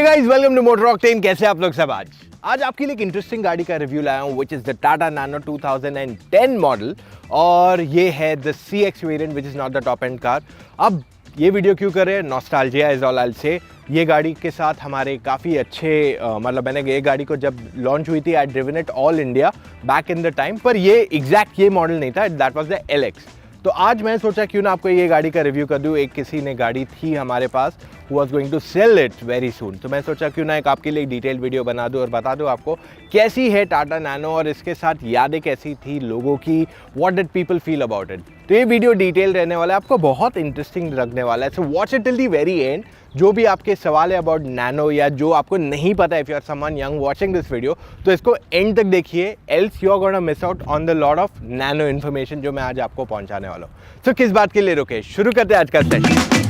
Guys, welcome to motor octane. कैसे आप लोग सब? आज आपके लिए एक इंटरेस्टिंग गाड़ी का रिव्यू लाया हूँ, which is the Tata nano 2010 model. और ये है the CX variant, which is not the top and car. अब ये वीडियो क्यों करें? Nostalgia is all I will say. ये गाड़ी के साथ हमारे काफ़ी अच्छे मतलब मैंने ये गाड़ी को जब लॉन्च हुई थी, आई driven it all India back in the time, पर ये एग्जैक्ट ये मॉडल नहीं था, दैट वाज द LX। तो आज मैं सोचा क्यों ना आपको ये गाड़ी का रिव्यू कर दूँ। एक किसी ने गाड़ी थी हमारे पास, who was going to sell it very soon, तो मैं सोचा क्यों ना एक आपके लिए डिटेल वीडियो बना दूँ और बता दूँ आपको कैसी है टाटा नैनो और इसके साथ यादें कैसी थी लोगों की, what did people feel about it। तो ये वीडियो डिटेल रहने वाला है, आपको बहुत इंटरेस्टिंग लगने वाला है, so watch it till the very and. जो भी आपके सवाल है अबाउट नैनो या जो आपको नहीं पता है, if you are someone young watching this video, तो इसको एंड तक देखिए, else you are gonna miss out on the lot of nano information जो मैं आज आपको पहुंचाने वाला हूँ। सो किस बात के लिए रुके, शुरू करते हैं आज का सेशन।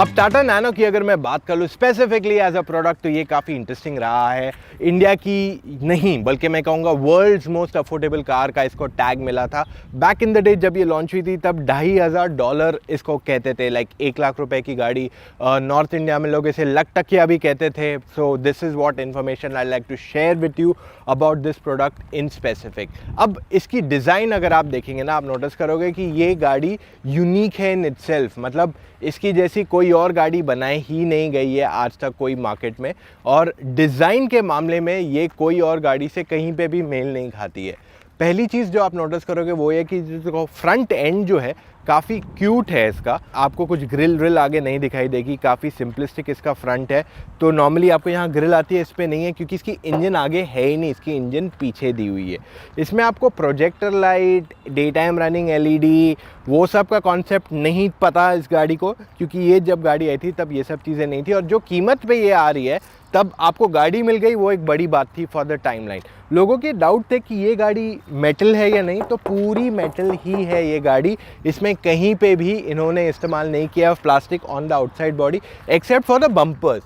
अब टाटा नैनो की अगर मैं बात कर लूँ स्पेसिफिकली एज अ प्रोडक्ट, तो ये काफ़ी इंटरेस्टिंग रहा है। इंडिया की नहीं बल्कि मैं कहूँगा वर्ल्ड्स मोस्ट अफोर्डेबल कार का इसको टैग मिला था। बैक इन द डे जब ये लॉन्च हुई थी तब $2,500 इसको कहते थे, लाइक 1 लाख रुपए की गाड़ी। नॉर्थ इंडिया में लोग इसे लख टकिया भी कहते थे। So this is what information I like to share with you about this product in specific. अब इसकी डिज़ाइन अगर आप देखेंगे ना, आप नोटिस करोगे कि ये गाड़ी यूनिक है इन इटसेल्फ, मतलब इसकी जैसी कोई और गाड़ी बनाई ही नहीं गई है आज तक कोई मार्केट में, और डिज़ाइन के मामले में ये कोई और गाड़ी से कहीं पे भी मेल नहीं खाती है। पहली चीज़ जो आप नोटिस करोगे वो ये कि जो फ्रंट एंड जो है काफ़ी क्यूट है इसका। आपको कुछ ग्रिल आगे नहीं दिखाई देगी, काफ़ी सिंपलिस्टिक इसका फ्रंट है। तो नॉर्मली आपको यहाँ ग्रिल आती है, इस पर नहीं है क्योंकि इसकी इंजन आगे है ही नहीं, इसकी इंजन पीछे दी हुई है। इसमें आपको projector light, day time running LED, वो सब का कॉन्सेप्ट नहीं पता इस गाड़ी को, क्योंकि ये जब गाड़ी आई थी तब ये सब चीज़ें नहीं थी। और जो कीमत पे ये आ रही है तब आपको गाड़ी मिल गई, वो एक बड़ी बात थी फॉर द टाइमलाइन। लोगों के डाउट थे कि ये गाड़ी मेटल है या नहीं, तो पूरी मेटल ही है ये गाड़ी। इसमें कहीं पे भी इन्होंने इस्तेमाल नहीं किया plastic on the outside body except for the bumpers.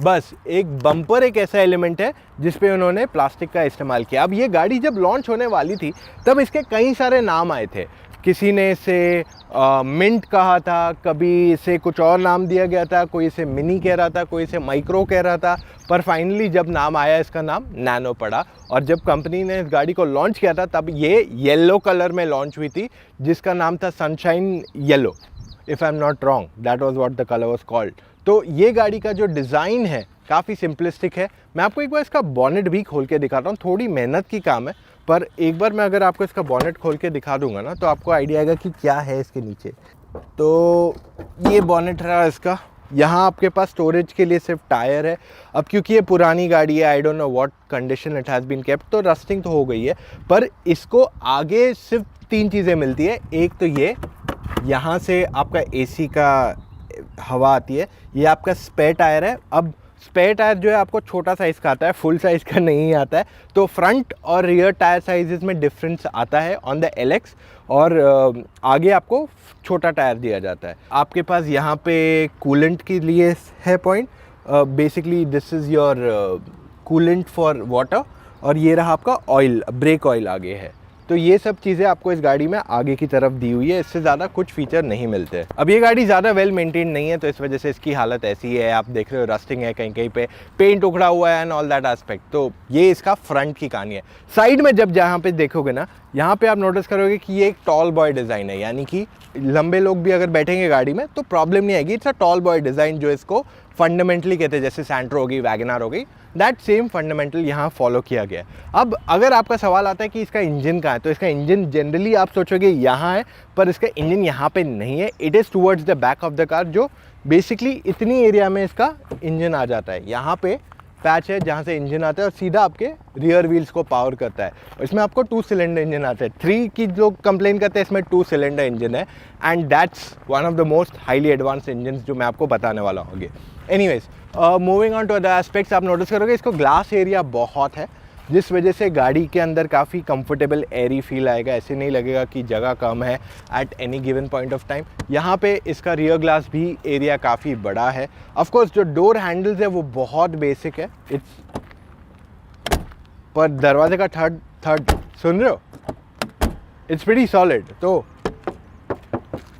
बस एक बम्पर एक ऐसा एलिमेंट है जिस पे उन्होंने प्लास्टिक का इस्तेमाल किया। अब ये गाड़ी जब लॉन्च होने वाली थी तब इसके कई सारे नाम आए थे। किसी ने इसे मिंट कहा था, कभी इसे कुछ और नाम दिया गया था, कोई इसे मिनी कह रहा था, कोई इसे माइक्रो कह रहा था, पर फाइनली जब नाम आया इसका नाम नैनो पड़ा। और जब कंपनी ने इस गाड़ी को लॉन्च किया था तब ये येलो कलर में लॉन्च हुई थी, जिसका नाम था sunshine yellow, if I am not wrong, that was what the colour was called. तो ये गाड़ी का जो डिज़ाइन है काफ़ी सिंपलिस्टिक है। मैं आपको एक बार इसका बॉनेट भी खोल के दिखाता हूँ, थोड़ी मेहनत की काम है, पर एक बार मैं अगर आपको इसका बॉनेट खोल के दिखा दूंगा ना तो आपको आइडिया आएगा कि क्या है इसके नीचे। तो ये बॉनेट रहा इसका। यहाँ आपके पास स्टोरेज के लिए सिर्फ टायर है। अब क्योंकि ये पुरानी गाड़ी है, I don't know what condition it has been kept, तो रस्टिंग तो हो गई है, पर इसको आगे सिर्फ 3 चीज़ें मिलती है। एक तो ये यहाँ से आपका AC का हवा आती है, ये आपका स्पेयर टायर है। अब स्पेयर टायर जो है आपको छोटा साइज़ का आता है, फुल साइज़ का नहीं आता है, तो फ्रंट और रियर टायर साइजेस में डिफरेंस आता है ऑन द LX। और आगे आपको छोटा टायर दिया जाता है। आपके पास यहाँ पे कूलेंट के लिए है point, basically this is your coolant for water, और ये रहा आपका ऑयल, ब्रेक ऑयल आगे है। तो ये सब चीज़ें आपको इस गाड़ी में आगे की तरफ दी हुई है, इससे ज़्यादा कुछ फीचर नहीं मिलते। अब ये गाड़ी ज़्यादा वेल मेंटेन नहीं है, तो इस वजह से इसकी हालत ऐसी है। आप देख रहे हो रस्टिंग है, कहीं कहीं पे पेंट उखड़ा हुआ है एंड ऑल दैट एस्पेक्ट। तो ये इसका फ्रंट की कहानी है। साइड में जब जहाँ पे देखोगे ना, यहाँ पे आप नोटिस करोगे कि ये एक टॉल बॉय डिज़ाइन है, यानी कि लंबे लोग भी अगर बैठेंगे गाड़ी में तो प्रॉब्लम नहीं आएगी। It's a tall boy design, जो इसको फंडामेंटली कहते हैं, जैसे सैंट्रो होगी, वैगनआर हो गई, दैट सेम फंडामेंटल यहाँ फॉलो किया गया है। अब अगर आपका सवाल आता है कि इसका इंजन कहाँ है, तो इसका इंजन जनरली आप सोचोगे यहाँ है, पर इसका इंजन यहाँ पे नहीं है। It is towards the back of the car, जो बेसिकली इतनी एरिया में इसका इंजन आ जाता है। यहाँ पे पैच है जहाँ से इंजन आता है और सीधा आपके रियर व्हील्स को पावर करता है। इसमें आपको 2 सिलेंडर इंजन आता है। 3 की जो कंप्लेन करते हैं, इसमें 2 सिलेंडर इंजन है, and that's one of the most highly advanced engine जो मैं आपको बताने वाला हूँ आगे। Anyways, moving on to other aspects, आप नोटिस करोगे इसको ग्लास एरिया बहुत है, जिस वजह से गाड़ी के अंदर काफ़ी कंफर्टेबल एयरी फील आएगा। ऐसे नहीं लगेगा कि जगह कम है at any given point of time. यहाँ पे इसका रियर ग्लास भी एरिया काफ़ी बड़ा है। ऑफ कोर्स जो डोर हैंडल्स है वो बहुत बेसिक है, इट्स पर दरवाजे का थर्ड सुन रहे हो, इट्स प्रीटी सॉलिड। तो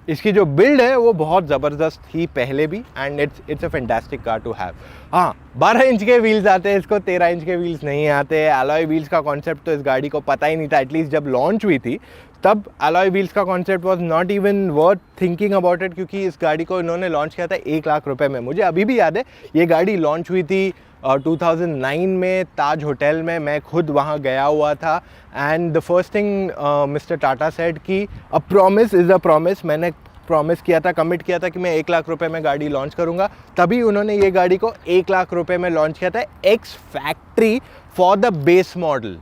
इसकी जो बिल्ड है वो बहुत ज़बरदस्त थी पहले भी, and it's a fantastic car to have. हाँ, 12 इंच के व्हील्स आते हैं, इसको 13 इंच के व्हील्स नहीं आते। एलॉय व्हील्स का कॉन्सेप्ट तो इस गाड़ी को पता ही नहीं था, एटलीस्ट जब लॉन्च हुई थी तब एलॉय व्हील्स का concept was not even worth thinking about it, क्योंकि इस गाड़ी को इन्होंने लॉन्च किया था 1 लाख रुपए में। मुझे अभी भी याद है ये गाड़ी लॉन्च हुई थी 2009 में ताज होटल में, मैं खुद वहाँ गया हुआ था। And the first thing mister Tata said कि a promise is a promise. मैंने प्रॉमिस किया था, कमिट किया था कि मैं 1 लाख रुपए में गाड़ी लॉन्च करूँगा, तभी उन्होंने ये गाड़ी को 1 लाख रुपए में लॉन्च किया था ex factory for the base model,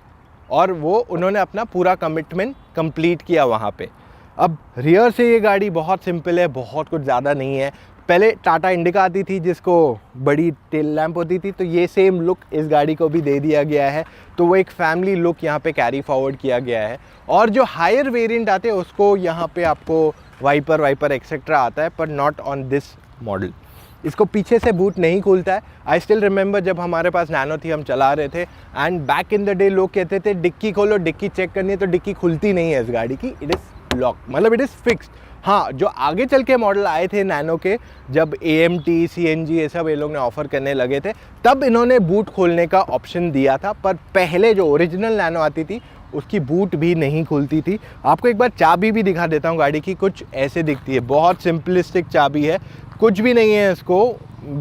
और वो उन्होंने अपना पूरा कमिटमेंट कंप्लीट किया वहाँ पे। अब रियर से ये गाड़ी बहुत सिंपल है, बहुत कुछ ज़्यादा नहीं है। पहले टाटा इंडिका आती थी जिसको बड़ी टेल लैंप होती थी, तो ये सेम लुक इस गाड़ी को भी दे दिया गया है। तो वो एक फैमिली लुक यहाँ पे कैरी फॉरवर्ड किया गया है। और जो हायर वेरिएंट आते हैं उसको यहाँ पे आपको वाइपर एक्सेट्रा आता है, पर नॉट ऑन दिस मॉडल। इसको पीछे से बूट नहीं खुलता है। आई स्टिल रिमेंबर जब हमारे पास नैनो थी, हम चला रहे थे, and back in the day लोग कहते थे डिक्की खोलो, डिक्की चेक करनी है, तो डिक्की खुलती नहीं है इस गाड़ी की। इट इज़ लॉक, मतलब इट इज़ फिक्स्ड। हाँ, जो आगे चल के मॉडल आए थे नैनो के, जब AMT CNG ये सब ये लोग ने ऑफर करने लगे थे, तब इन्होंने बूट खोलने का ऑप्शन दिया था। पर पहले जो ओरिजिनल नैनो आती थी उसकी बूट भी नहीं खुलती थी। आपको एक बार चाबी भी दिखा देता हूँ गाड़ी की, कुछ ऐसे दिखती है, बहुत सिंपलिस्टिक चाबी है, कुछ भी नहीं है इसको।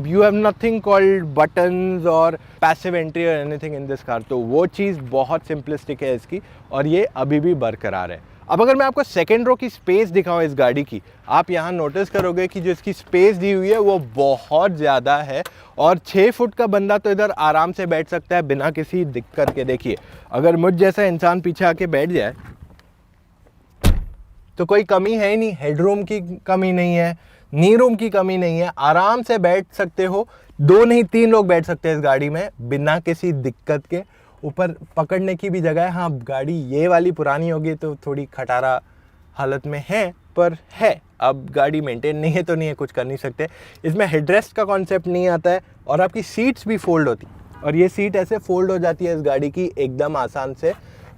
You have nothing called buttons और पैसिव एंट्री और एनीथिंग इन दिस कार। तो वो चीज़ बहुत सिंपलिस्टिक है इसकी, और ये अभी भी बरकरार है। अब अगर मैं आपको सेकेंड रो की स्पेस दिखाऊं इस गाड़ी की, आप यहाँ नोटिस करोगे कि जो इसकी स्पेस दी हुई है वो बहुत ज़्यादा है, और 6 फुट का बंदा तो इधर आराम से बैठ सकता है बिना किसी दिक्कत के। देखिए, अगर मुझ जैसा इंसान पीछे आके बैठ जाए तो कोई कमी है ही नहीं, हेडरूम की कमी नहीं है, नी रूम की कमी नहीं है, आराम से बैठ सकते हो। 2 नहीं 3 लोग बैठ सकते हैं इस गाड़ी में बिना किसी दिक्कत के। ऊपर पकड़ने की भी जगह है। हाँ, गाड़ी ये वाली पुरानी होगी तो थोड़ी खटारा हालत में है, पर है। अब गाड़ी मेंटेन नहीं है तो नहीं है, कुछ कर नहीं सकते। इसमें हेडरेस्ट का कॉन्सेप्ट नहीं आता है, और आपकी सीट्स भी फोल्ड होती, और ये सीट ऐसे फोल्ड हो जाती है इस गाड़ी की एकदम आसान से।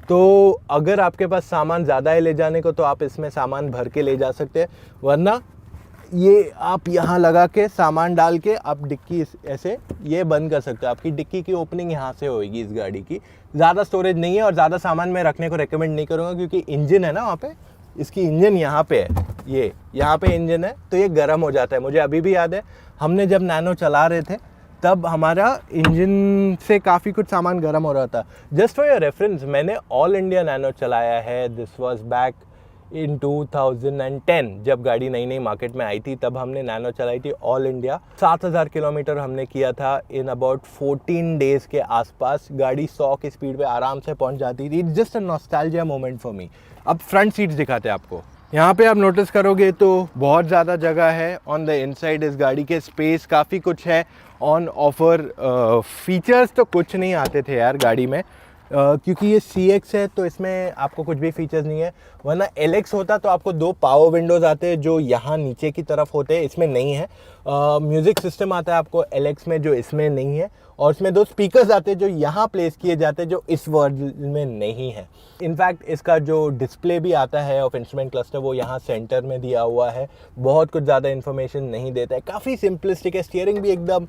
तो अगर आपके पास सामान ज़्यादा है ले जाने को, तो आप इसमें सामान भर के ले जा सकते हैं, वरना ये आप यहाँ लगा के सामान डाल के आप डिक्की ऐसे ये बंद कर सकते हो। आपकी डिक्की की ओपनिंग यहाँ से होगी इस गाड़ी की। ज़्यादा स्टोरेज नहीं है, और ज़्यादा सामान मैं रखने को रेकमेंड नहीं करूँगा, क्योंकि इंजन है ना वहाँ पे, इसकी इंजन यहाँ पे है, ये यहाँ पे इंजन है, तो ये गर्म हो जाता है। मुझे अभी भी याद है, हमने जब नैनो चला रहे थे तब हमारा इंजन से काफ़ी कुछ सामान गर्म हो रहा था। जस्ट फॉर योर रेफरेंस, मैंने ऑल इंडिया नैनो चलाया है। दिस वॉज बैक इन 2010, जब गाड़ी नई नई मार्केट में आई थी, तब हमने नैनो चलाई थी ऑल इंडिया। 7000 किलोमीटर हमने किया था इन अबाउट 14 डेज़ के आसपास। गाड़ी 100 की स्पीड पे आराम से पहुंच जाती थी। It's just a nostalgia moment for me. अब फ्रंट सीट्स दिखाते हैं आपको। यहाँ पे आप नोटिस करोगे तो बहुत ज़्यादा जगह है ऑन द इनसाइड। इस गाड़ी के स्पेस काफ़ी कुछ है ऑन ऑफर। फीचर्स तो कुछ नहीं आते थे यार गाड़ी में, क्योंकि ये CX है तो इसमें आपको कुछ भी फीचर्स नहीं है। वरना LX होता तो आपको 2 पावर विंडोज़ आते हैं जो यहाँ नीचे की तरफ होते हैं, इसमें नहीं है। म्यूज़िक सिस्टम आता है आपको LX में जो इसमें नहीं है, और इसमें 2 स्पीकर्स आते हैं जो यहाँ प्लेस किए जाते हैं जो इस वर्जन में नहीं है। इनफैक्ट इसका जो डिस्प्ले भी आता है ऑफ इंस्ट्रूमेंट क्लस्टर वो यहाँ सेंटर में दिया हुआ है। बहुत कुछ ज़्यादा इन्फॉर्मेशन नहीं देता है, काफ़ी सिंपलिस्टिक है। स्टीयरिंग भी एकदम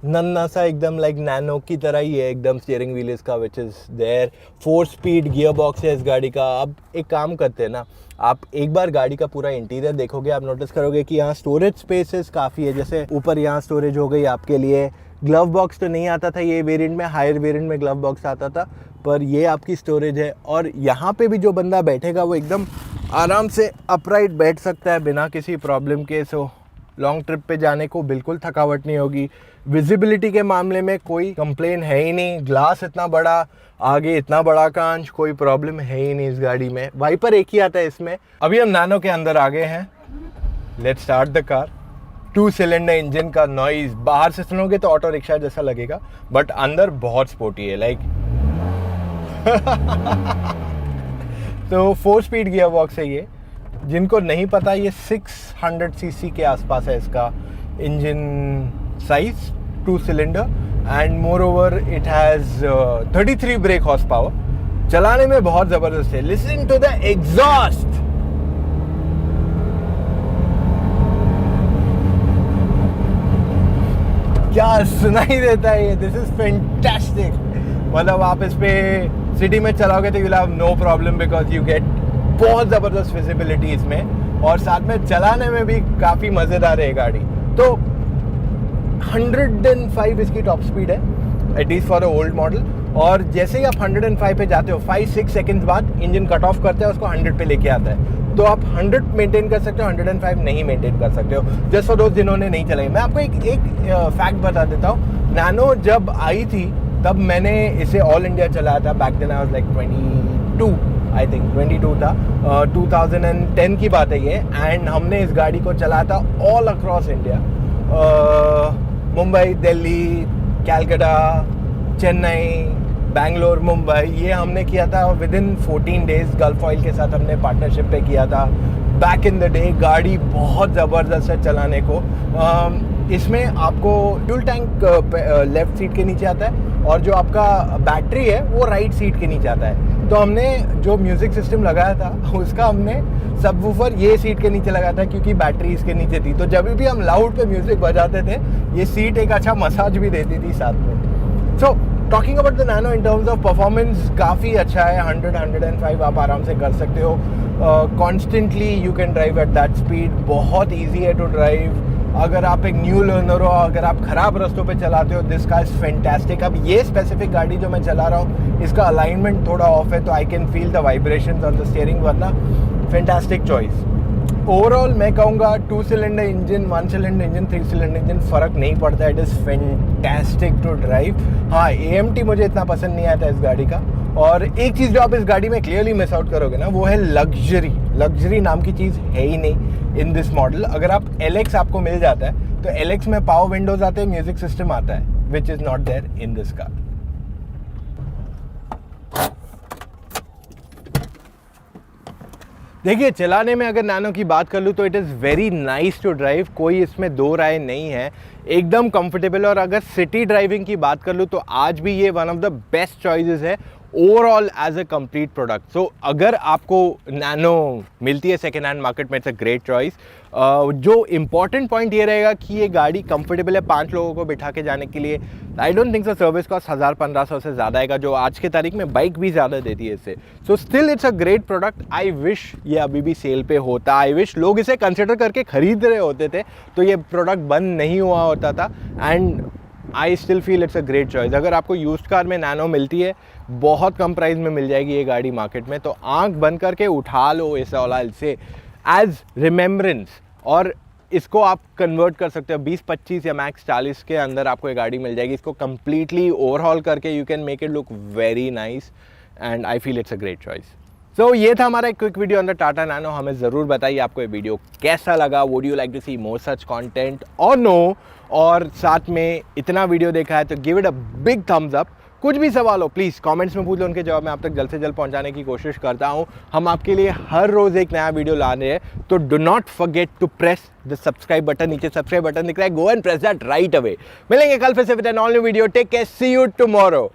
नन्ना सा, एकदम लाइक नैनो की तरह ही है एकदम स्टीयरिंग व्हील इसका, which is there. 4 speed gear box है इस गाड़ी का। अब एक काम करते हैं ना, आप एक बार गाड़ी का पूरा इंटीरियर देखोगे, आप नोटिस करोगे कि यहाँ स्टोरेज स्पेसेस काफ़ी है। जैसे ऊपर यहाँ स्टोरेज हो गई आपके लिए। ग्लव बॉक्स तो नहीं आता था ये वेरिएंट में, हायर वेरिएंट में ग्लव बॉक्स आता था, पर ये आपकी स्टोरेज है। और यहाँ पे भी जो बंदा बैठेगा वो एकदम आराम से अपराइट बैठ सकता है बिना किसी प्रॉब्लम के। सो लॉन्ग ट्रिप पे जाने को बिल्कुल थकावट नहीं होगी। विजिबिलिटी के मामले में कोई कंप्लेन है ही नहीं। ग्लास इतना बड़ा, आगे इतना बड़ा कांच, कोई प्रॉब्लम है ही नहीं इस गाड़ी में। वाइपर एक ही आता है इसमें। अभी हम नैनो के अंदर आ गए हैं। Let's start the car. 2 cylinder engine का नॉइज बाहर से सुनोगे तो ऑटो रिक्शा जैसा लगेगा, बट अंदर बहुत स्पोर्टी है लाइक। तो 4 स्पीड गियर बॉक्स है ये। जिनको नहीं पता, ये 600 सीसी के आसपास है इसका engine size, 2 cylinder, and more over it has 33 break horse power. चलाने में बहुत जबरदस्त है। लिसनिंग टू द एग्जॉस्ट, क्या सुनाई देता है ये, दिस इज फैंटास्टिक। मतलब आप इस पे सिटी में चलाओगे तो you will have no problem because you get बहुत ज़बरदस्त विजिबिलिटी इसमें, और साथ में चलाने में भी काफ़ी मज़ेदार है गाड़ी। तो 105 इसकी टॉप स्पीड है, at least for a old model. और जैसे ही आप 105 पे जाते हो 5-6 सेकेंड्स बाद इंजन कट ऑफ करता है, उसको 100 पे लेके आता है। तो आप 100 मेंटेन कर सकते हो, 105 नहीं मेंटेन कर सकते हो, जस्ट फॉर दोस्त जिन्होंने नहीं चलाई। मैं आपको एक फैक्ट बता देता हूँ। नैनो जब आई थी तब मैंने इसे ऑल इंडिया चलाया था। Back then I was like 22, I think 22 था, 2010 की बात है ये। एंड हमने इस गाड़ी को चलाया था all across India, Mumbai, Delhi, Calcutta, Chennai, Bangalore, Mumbai, ये हमने किया था with in 14 days. Gulf oil के साथ हमने पार्टनरशिप पे किया था बैक इन द डे। गाड़ी बहुत ज़बरदस्त है चलाने को। इसमें आपको फ्यूल टैंक लेफ्ट सीट के नीचे आता है, और जो आपका बैटरी है वो राइट सीट के नीचे आता है। तो हमने जो म्यूज़िक सिस्टम लगाया था उसका हमने सबवूफर ये सीट के नीचे लगाया था, क्योंकि बैटरी इसके नीचे थी। तो जब भी हम लाउड पे म्यूज़िक बजाते थे ये सीट एक अच्छा मसाज भी देती थी साथ में। So talking about the nano in terms of performance, काफ़ी अच्छा है। 100-105 आप आराम से कर सकते हो। Constantly you can drive at that speed, बहुत ईजी है टू ड्राइव। अगर आप एक न्यू लर्नर हो, अगर आप ख़राब रास्तों पे चलाते हो, दिस का इज़ फैंटास्टिक। अब ये स्पेसिफिक गाड़ी जो मैं चला रहा हूँ इसका अलाइनमेंट थोड़ा ऑफ है, तो I can feel the vibrations on the steering, वरना फैंटास्टिक चॉइस। ओवरऑल मैं कहूँगा 2 cylinder engine, 1 cylinder engine, 3 cylinder engine फ़र्क नहीं पड़ता। It is fantastic to drive. हाँ, AMT मुझे इतना पसंद नहीं आता इस गाड़ी का। और एक चीज़ जो आप इस गाड़ी में क्लियरली मिस आउट करोगे ना, वो है लग्जरी। लग्जरी नाम की चीज़ है ही नहीं इन दिस मॉडल। अगर आप LX आपको मिल जाता है तो LX में पावर विंडोज आते हैं, म्यूजिक सिस्टम आता है, which is not there in this car. देखिए, चलाने में अगर नैनो की बात कर लूँ तो it is very nice to drive, कोई इसमें दो राय नहीं है, एकदम कंफर्टेबल। और अगर सिटी ड्राइविंग की बात कर लूँ तो आज भी ये one of the best choices है overall as a complete product. So अगर आपको नैनो मिलती है सेकेंड हैंड मार्केट में, इट्स अ ग्रेट चॉइस। जो इम्पॉर्टेंट पॉइंट ये रहेगा कि ये गाड़ी कंफर्टेबल है 5 लोगों को बिठा के जाने के लिए। I don't think so service cost 1000-1500 से ज़्यादा आएगा, जो आज के तारीख में बाइक भी ज़्यादा देती है इससे। So still it's a great product. I wish ये अभी भी सेल पे होता, आई विश लोग इसे कंसिडर करके खरीद रहे होते थे तो ये प्रोडक्ट बंद नहीं हुआ होता था। And I still feel it's a great choice. अगर आपको यूज्ड कार में नैनो मिलती है, बहुत कम प्राइस में मिल जाएगी ये गाड़ी मार्केट में, तो आंख बंद करके उठा लो इस वाला से एज रिमेम्बरेंस। और इसको आप कन्वर्ट कर सकते हो 20-25 या मैक्स 40 के अंदर आपको ये गाड़ी मिल जाएगी। इसको कम्प्लीटली ओवरहॉल करके you can make it look very nice and I feel it's a great choice. So ये था हमारा एक quick video on the Tata Nano. हमें ज़रूर बताइए आपको ये वीडियो कैसा लगा। Would you like to see more such content और नो? और साथ में इतना वीडियो देखा है तो give it a big thumbs up. कुछ भी सवाल हो प्लीज़ कमेंट्स में पूछ लो, उनके जवाब मैं आप तक जल्द से जल्द पहुंचाने की कोशिश करता हूं। हम आपके लिए हर रोज़ एक नया वीडियो ला रहे हैं, तो do not forget to press the subscribe button. नीचे सब्सक्राइब बटन दिख रहा है, go and press that right away. मिलेंगे कल फिर से with an all new video. Take care, see you tomorrow.